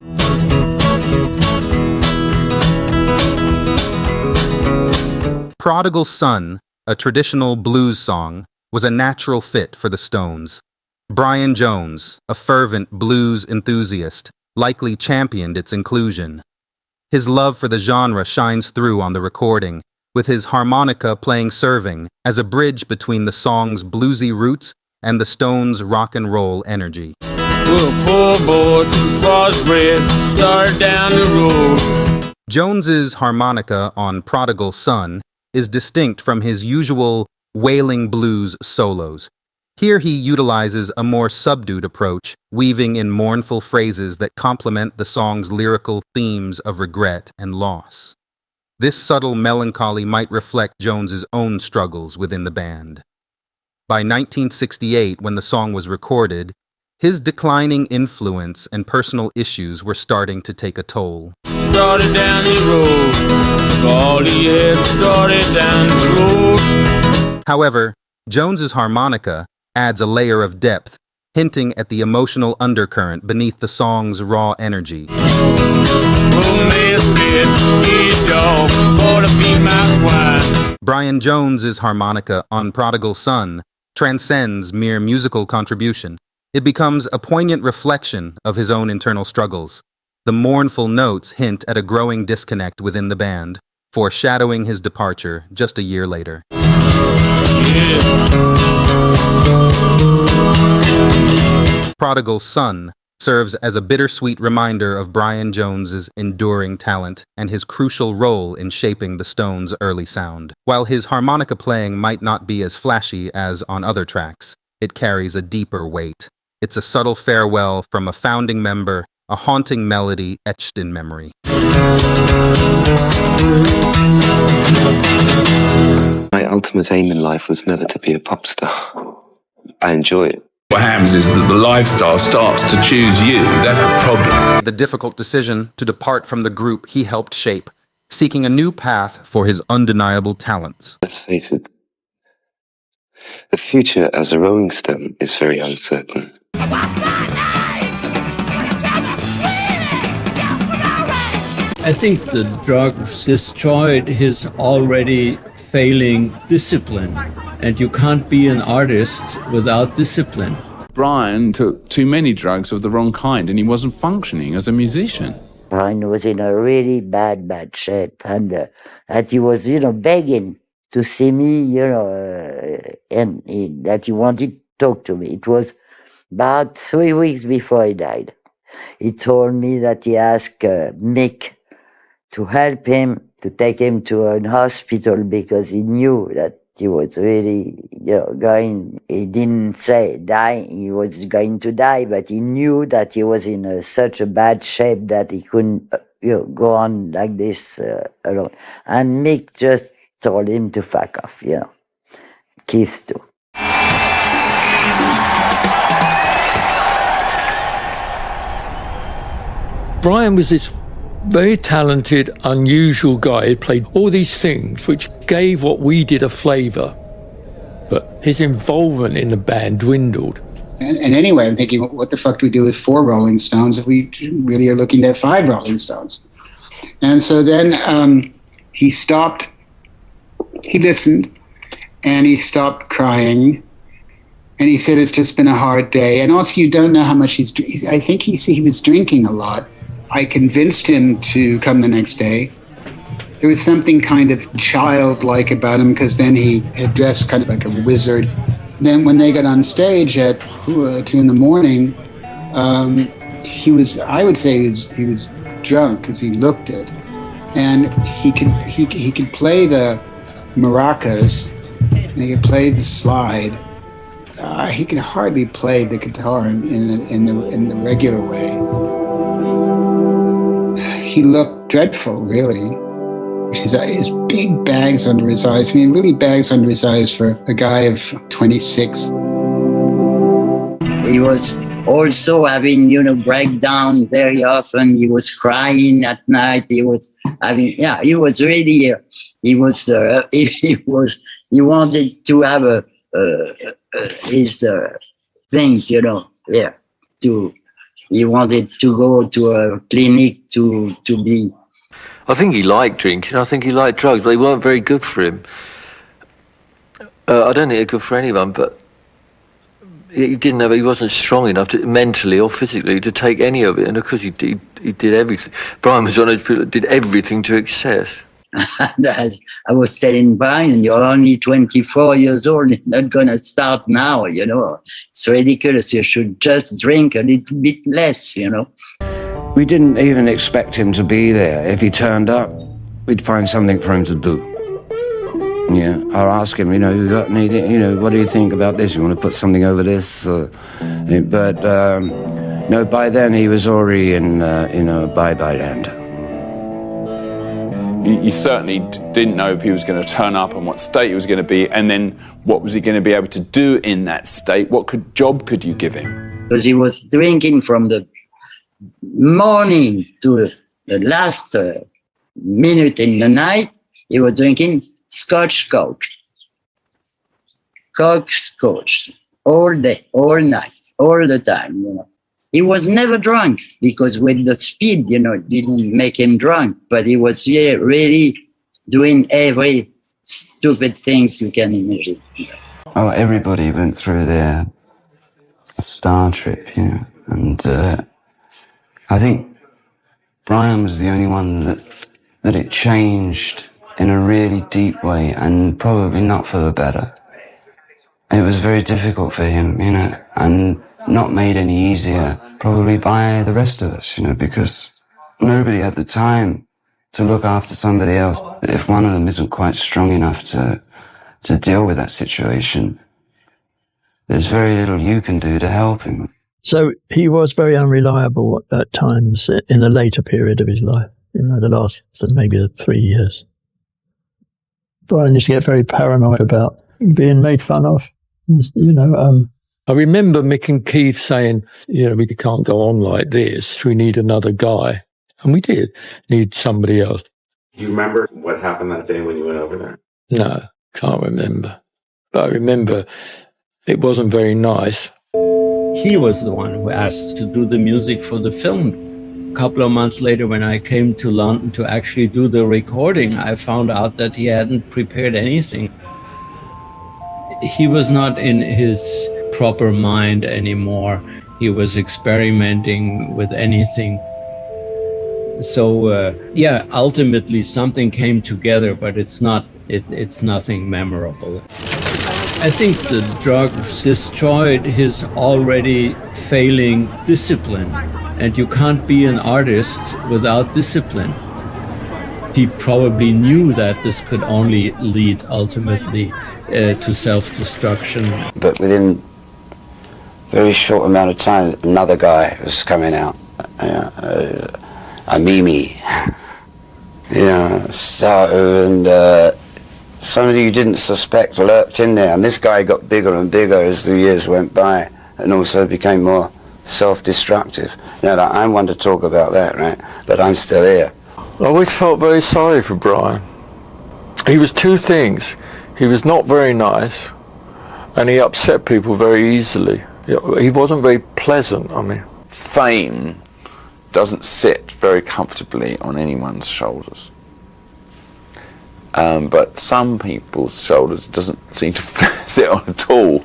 Prodigal Son, a traditional blues song, was a natural fit for the Stones. Brian Jones, a fervent blues enthusiast, likely championed its inclusion. His love for the genre shines through on the recording, with his harmonica playing serving as a bridge between the song's bluesy roots and the Stones' rock and roll energy. Well, poor boy, too far spread, started down the road. Jones's harmonica on Prodigal Son is distinct from his usual wailing blues solos. Here he utilizes a more subdued approach, weaving in mournful phrases that complement the song's lyrical themes of regret and loss. This subtle melancholy might reflect Jones's own struggles within the band. By 1968, when the song was recorded, his declining influence and personal issues were starting to take a toll. Started down the road, all he had started down the road. However, Jones's harmonica adds a layer of depth, hinting at the emotional undercurrent beneath the song's raw energy. Brian Jones's harmonica on Prodigal Son transcends mere musical contribution. It becomes a poignant reflection of his own internal struggles. The mournful notes hint at a growing disconnect within the band, foreshadowing his departure just a year later. Prodigal Son serves as a bittersweet reminder of Brian Jones's enduring talent and his crucial role in shaping the Stones' early sound. While his harmonica playing might not be as flashy as on other tracks, it carries a deeper weight. It's a subtle farewell from a founding member, a haunting melody etched in memory. My ultimate aim in life was never to be a pop star. I enjoy it. What happens is that the lifestyle starts to choose you. That's the problem. The difficult decision to depart from the group he helped shape, seeking a new path for his undeniable talents. Let's face it, the future as a Rolling Stone is very uncertain. I think the drugs destroyed his already failing discipline, and you can't be an artist without discipline. Brian took too many drugs of the wrong kind, and he wasn't functioning as a musician. Brian was in a really bad shape, and that he was, begging to see me, and that he wanted to talk to me. It was about 3 weeks before he died. He told me that he asked Mick to help him, to take him to an hospital because he knew that he was really, going, he didn't say die, he was going to die, but he knew that he was in such a bad shape that he couldn't, go on like this alone. And Mick just told him to fuck off, Keith too. Brian was this very talented, unusual guy. He played all these things which gave what we did a flavour. But his involvement in the band dwindled. And anyway, I'm thinking, what the fuck do we do with 4 Rolling Stones if we really are looking at 5 Rolling Stones? And so then he stopped, he listened, and he stopped crying. And he said, it's just been a hard day. And also, you don't know how much I think he was drinking a lot. I convinced him to come the next day. There was something kind of childlike about him because then he had dressed kind of like a wizard. Then when they got on stage at 2 in the morning, he was, I would say he was drunk because he looked it. And he could play the maracas, and he could play the slide. He could hardly play the guitar in the regular way. He looked dreadful, really. His big bags under his eyes. I mean, really bags under his eyes for a guy of 26. He was also having, breakdown very often. He was crying at night. He was having, he was really, he wanted to have his things, he wanted to go to a clinic to be. I think he liked drinking. I think he liked drugs, but they weren't very good for him. I don't think they're good for anyone, but he wasn't strong enough mentally or physically to take any of it, and of course he did everything. Brian was one of those people that did everything to excess. I was telling Brian, you're only 24 years old, you're not going to start now, It's ridiculous. You should just drink a little bit less, We didn't even expect him to be there. If he turned up, we'd find something for him to do. Yeah, I'll ask him, you got anything, what do you think about this? You want to put something over this? But no, by then he was already in bye-bye land. You certainly didn't know if he was going to turn up and what state he was going to be, and then what was he going to be able to do in that state? What job could you give him? Because he was drinking from the morning to the last minute in the night. He was drinking Scotch Coke, Scotch, all day, all night, all the time, He was never drunk because with the speed, it didn't make him drunk, but he was really doing every stupid things you can imagine. Oh, everybody went through their star trip, and I think Brian was the only one that it changed in a really deep way, and probably not for the better. It was very difficult for him, and not made any easier probably by the rest of us, because nobody had the time to look after somebody else. If one of them isn't quite strong enough to deal with that situation, there's very little you can do to help him. So he was very unreliable at times in the later period of his life, the last maybe 3 years. Brian used to get very paranoid about being made fun of, I remember Mick and Keith saying, we can't go on like this. We need another guy. And we did need somebody else. Do you remember what happened that day when you went over there? No, can't remember. But I remember it wasn't very nice. He was the one who asked to do the music for the film. A couple of months later, when I came to London to actually do the recording, I found out that he hadn't prepared anything. He was not in his proper mind anymore. He was experimenting with anything. So, ultimately something came together, but it's nothing memorable. I think the drugs destroyed his already failing discipline, and you can't be an artist without discipline. He probably knew that this could only lead ultimately to self-destruction. But within a very short amount of time, another guy was coming out, a Mimi, starter, and somebody you didn't suspect lurked in there, and this guy got bigger and bigger as the years went by, and also became more self-destructive. I'm one to talk about that, right? But I'm still here. I always felt very sorry for Brian. He was two things. He was not very nice, and he upset people very easily. He wasn't very pleasant, Fame doesn't sit very comfortably on anyone's shoulders. But some people's shoulders doesn't seem to sit on at all.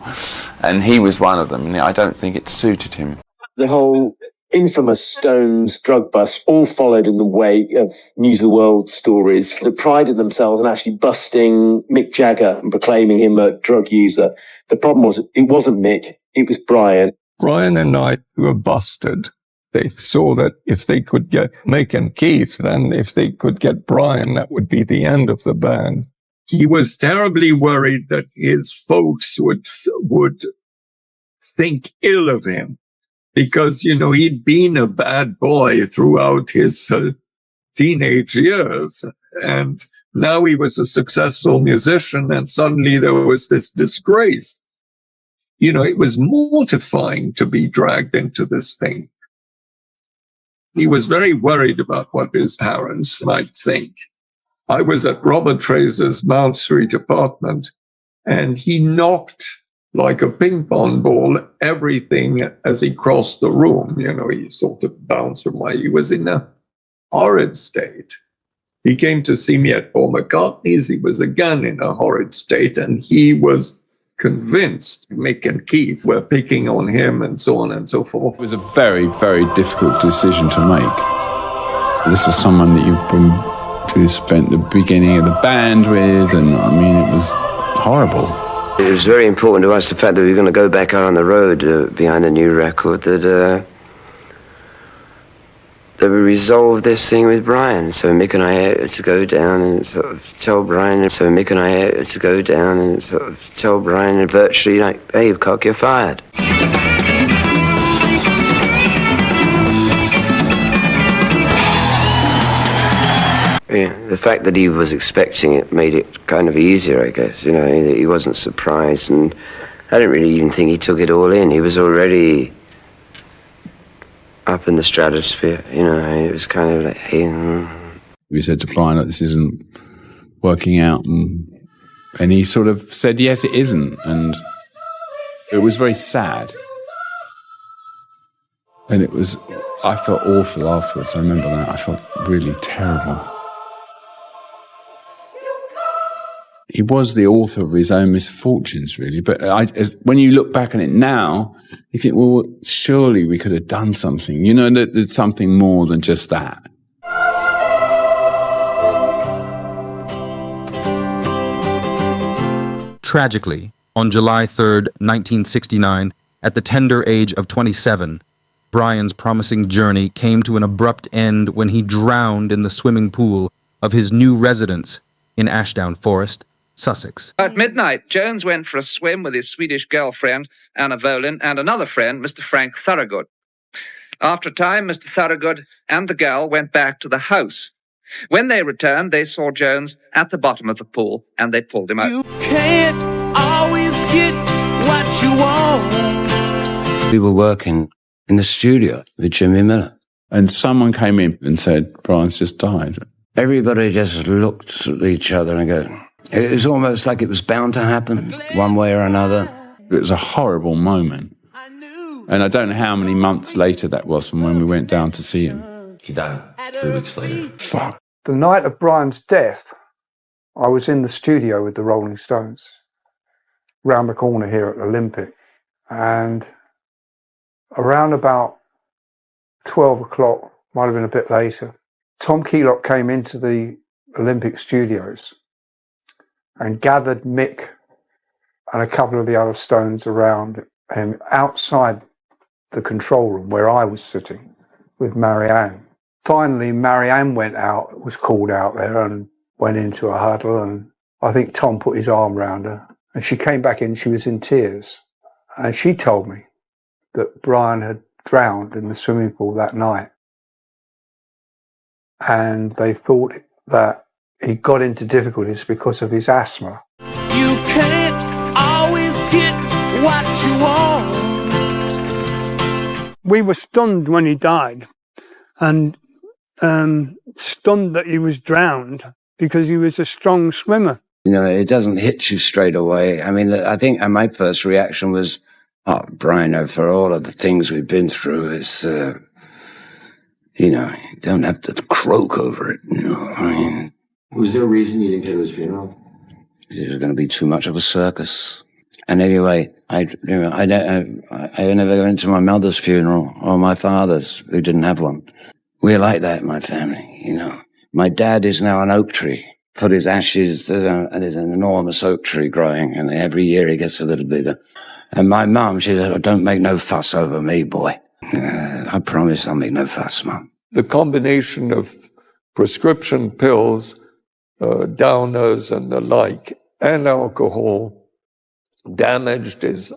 And he was one of them. I don't think it suited him. The whole infamous Stones drug bust all followed in the wake of News of the World stories that prided themselves on actually busting Mick Jagger and proclaiming him a drug user. The problem was it wasn't Mick, it was Brian. Brian and I were busted. They saw that if they could get Mick and Keith, then if they could get Brian, that would be the end of the band. He was terribly worried that his folks would think ill of him because, you know, he'd been a bad boy throughout his teenage years. And now he was a successful musician and suddenly there was this disgrace. You know, it was mortifying to be dragged into this thing. He was very worried about what his parents might think. I was at Robert Fraser's Mount Street apartment, and he knocked like a ping pong ball everything as he crossed the room. You know, he sort of bounced away. He was in a horrid state. He came to see me at Paul McCartney's. He was again in a horrid state, and he was convinced Mick and Keith were picking on him and so on and so forth. It was a very, very difficult decision to make. This is someone that you spent the beginning of the band with, and I mean, it was horrible. It was very important to us, the fact that we were going to go back out on the road behind a new record, that we resolved this thing with Brian. So Mick and I had to go down and sort of tell Brian, virtually like, hey, cock, you're fired. Yeah, the fact that he was expecting it made it kind of easier, I guess, you know, that he wasn't surprised, and I didn't really even think he took it all in. He was already up in the stratosphere, you know. It was kind of like, hey. We said to Brian, look, this isn't working out, and he sort of said, yes, it isn't, and it was very sad. And I felt awful afterwards. I remember that. I felt really terrible. He was the author of his own misfortunes, really. But when you look back on it now, you think, well, surely we could have done something. You know, there's something more than just that. Tragically, on July 3rd, 1969, at the tender age of 27, Brian's promising journey came to an abrupt end when he drowned in the swimming pool of his new residence in Ashdown Forest, Sussex. At midnight, Jones went for a swim with his Swedish girlfriend, Anna Volin, and another friend, Mr. Frank Thorogood. After a time, Mr. Thorogood and the girl went back to the house. When they returned, they saw Jones at the bottom of the pool, and they pulled him out. You can't always get what you want. We were working in the studio with Jimmy Miller. And someone came in and said, Brian's just died. Everybody just looked at each other and go, it was almost like it was bound to happen one way or another. It was a horrible moment. And I don't know how many months later that was from when we went down to see him. He died 3 weeks later. Fuck. The night of Brian's death, I was in the studio with the Rolling Stones, round the corner here at Olympic. And around about 12 o'clock, might have been a bit later, Tom Keelock came into the Olympic studios and gathered Mick and a couple of the other Stones around him outside the control room where I was sitting with Marianne. Finally, Marianne went out, was called out there and went into a huddle, and I think Tom put his arm around her, and she came back in, she was in tears, and she told me that Brian had drowned in the swimming pool that night, and they thought that he got into difficulties because of his asthma. You can't always get what you want. We were stunned when he died, and stunned that he was drowned because he was a strong swimmer. You know, it doesn't hit you straight away. I mean, I think my first reaction was, oh, Brian, for all of the things we've been through, it's, you know, you don't have to croak over it, you know, I mean. Was there a reason you didn't go to his funeral? It was going to be too much of a circus. And anyway, I never went to my mother's funeral or my father's, who didn't have one. We're like that in my family, you know. My dad is now an oak tree. Put his ashes, and there's an enormous oak tree growing, and every year he gets a little bigger. And my mum, she said, "Oh, don't make no fuss over me, boy. I promise I'll make no fuss, Mum." The combination of prescription pills, downers and the like, and alcohol damaged his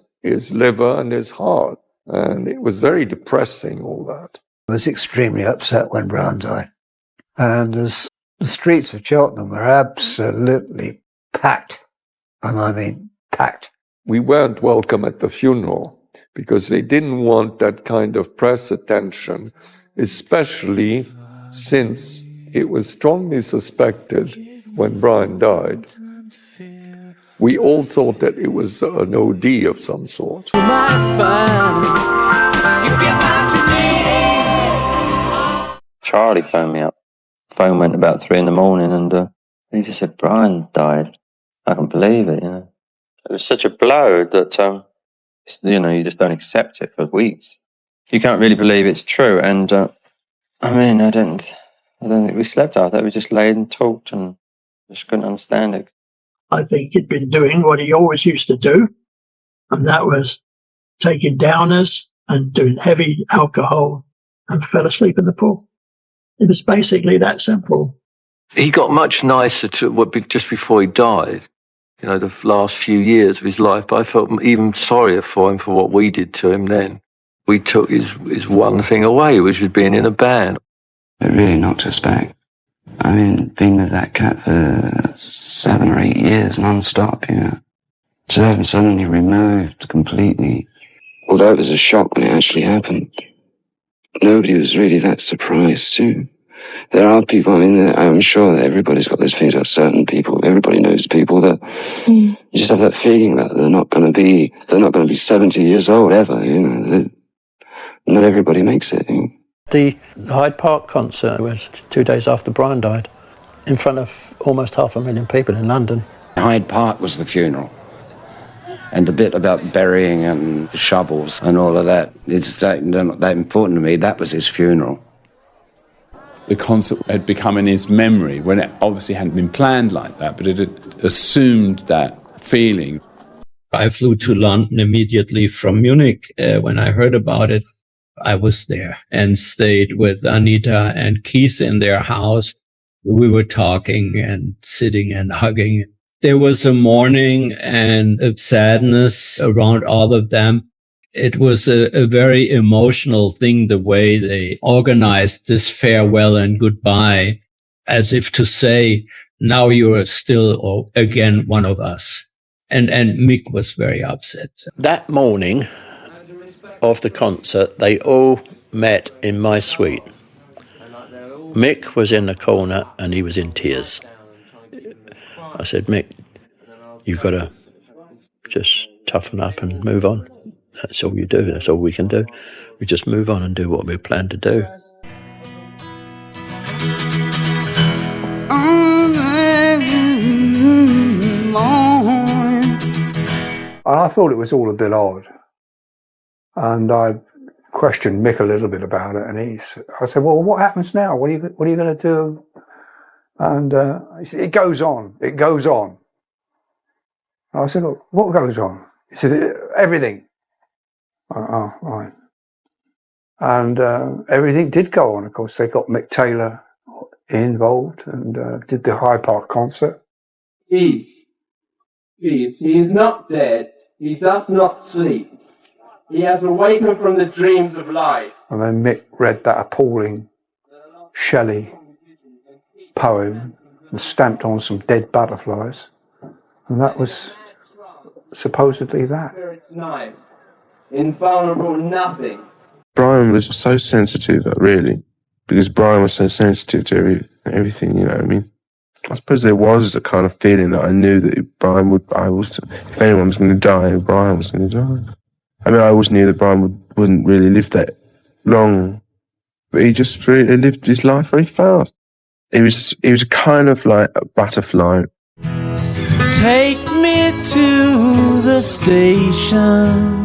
liver and his heart. And it was very depressing, all that. I was extremely upset when Brian died. And the streets of Cheltenham were absolutely packed. And I mean packed. We weren't welcome at the funeral because they didn't want that kind of press attention, especially since it was strongly suspected when Brian died. We all thought that it was an OD of some sort. Charlie phoned me up. Phone went about 3 a.m, and he just said, "Brian died." I can't believe it, you know. It was such a blow that, you know, you just don't accept it for weeks. You can't really believe it's true. And, I mean, I don't think we slept after that. We just laid and talked and just couldn't understand it. I think he'd been doing what he always used to do, and that was taking downers and doing heavy alcohol and fell asleep in the pool. It was basically that simple. He got much nicer just before he died. You know, the last few years of his life, but I felt even sorrier for him for what we did to him then. We took his one thing away, which was being in a band. It really knocked us back. I mean, been with that cat for 7 or 8 years non-stop, you know. To have him suddenly removed completely. Well, that was a shock when it actually happened. Nobody was really that surprised, too. There are people, I mean, I'm sure that everybody's got those feelings about certain people. Everybody knows people that you just have that feeling that they're not going to be 70 years old ever, you know. Not everybody makes it, you know. The Hyde Park concert was 2 days after Brian died, in front of almost 500,000 people in London. Hyde Park was the funeral. And the bit about burying and the shovels and all of that, it's not that important to me. That was his funeral. The concert had become in his memory, when it obviously hadn't been planned like that, but it had assumed that feeling. I flew to London immediately from Munich when I heard about it. I was there and stayed with Anita and Keith in their house. We were talking and sitting and hugging. There was a mourning and a sadness around all of them. It was a very emotional thing, the way they organized this farewell and goodbye, as if to say, now you are still or again one of us. And Mick was very upset. That morning of the concert, they all met in my suite. Mick was in the corner and he was in tears. I said, "Mick, you've got to just toughen up and move on. That's all you do. That's all we can do. We just move on and do what we plan to do." And I thought it was all a bit odd. And I questioned Mick a little bit about it. And I said, "Well, what happens now? What are you going to do?" And he said, "It goes on. It goes on." And I said, "Look, what goes on?" He said, "Everything." Oh, right. And everything did go on. Of course, they got Mick Taylor involved and did the Hyde Park concert. Peace. He is not dead. He does not sleep. He has awakened from the dreams of life. And then Mick read that appalling Shelley poem and stamped on some dead butterflies. And that was supposedly that. Knife. Invulnerable nothing. Brian was so sensitive, really, because Brian was so sensitive to everything, you know what I mean? I suppose there was a kind of feeling that I knew that if anyone was going to die, Brian was going to die. I mean, I always knew that Brian wouldn't really live that long, but he just really lived his life very fast. He was kind of like a butterfly. take me to the station.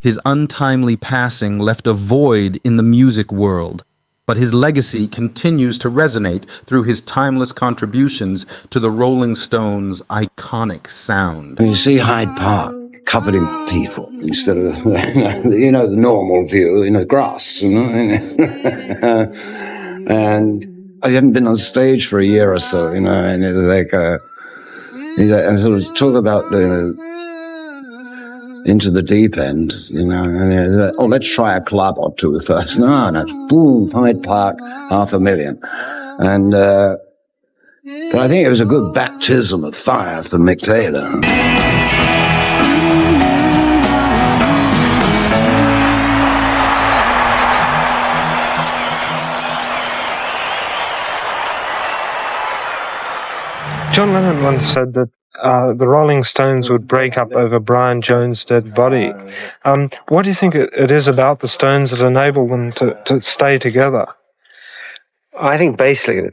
His untimely passing left a void in the music world, but his legacy continues to resonate through his timeless contributions to the Rolling Stones' iconic sound. You see Hyde Park covered in people instead of, the normal view, grass, and I hadn't been on stage for a year or so, and it was like, and sort of talk about, into the deep end, and let's try a club or two first. No, boom, Hyde Park, 500,000. And, but I think it was a good baptism of fire for Mick Taylor. John Lennon once said that the Rolling Stones would break up over Brian Jones' dead body. What do you think it is about the Stones that enable them to stay together? I think basically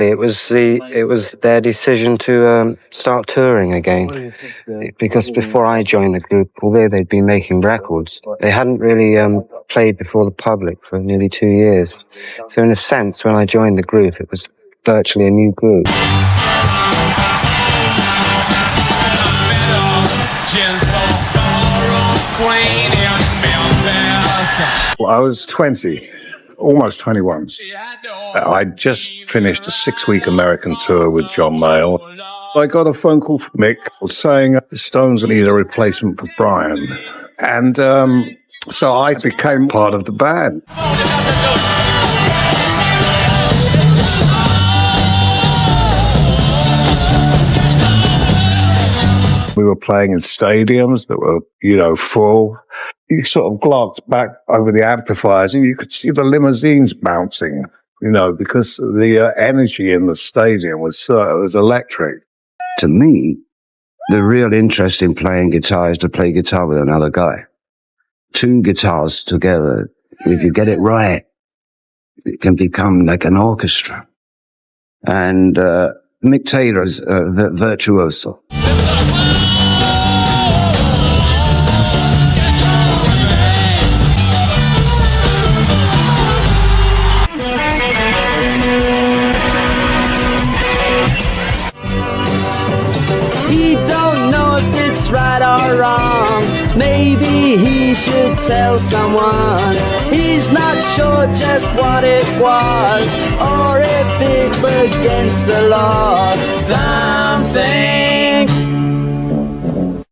it was their decision to start touring again, because before I joined the group, although they'd been making records, they hadn't really played before the public for nearly 2 years. So in a sense, when I joined the group, it was virtually a new group. Well, I was 20, almost 21. I'd just finished a 6-week American tour with John Mayall. I got a phone call from Mick saying the Stones need a replacement for Brian. And so I became part of the band. We were playing in stadiums that were, full. You sort of glanced back over the amplifiers and you could see the limousines bouncing, because the energy in the stadium was electric. To me, the real interest in playing guitar is to play guitar with another guy. 2 guitars together, if you get it right, it can become like an orchestra. And Mick Taylor is virtuoso. He don't know if it's right or wrong. Maybe he should tell someone. He's not sure just what it was, or if it's against the law. Something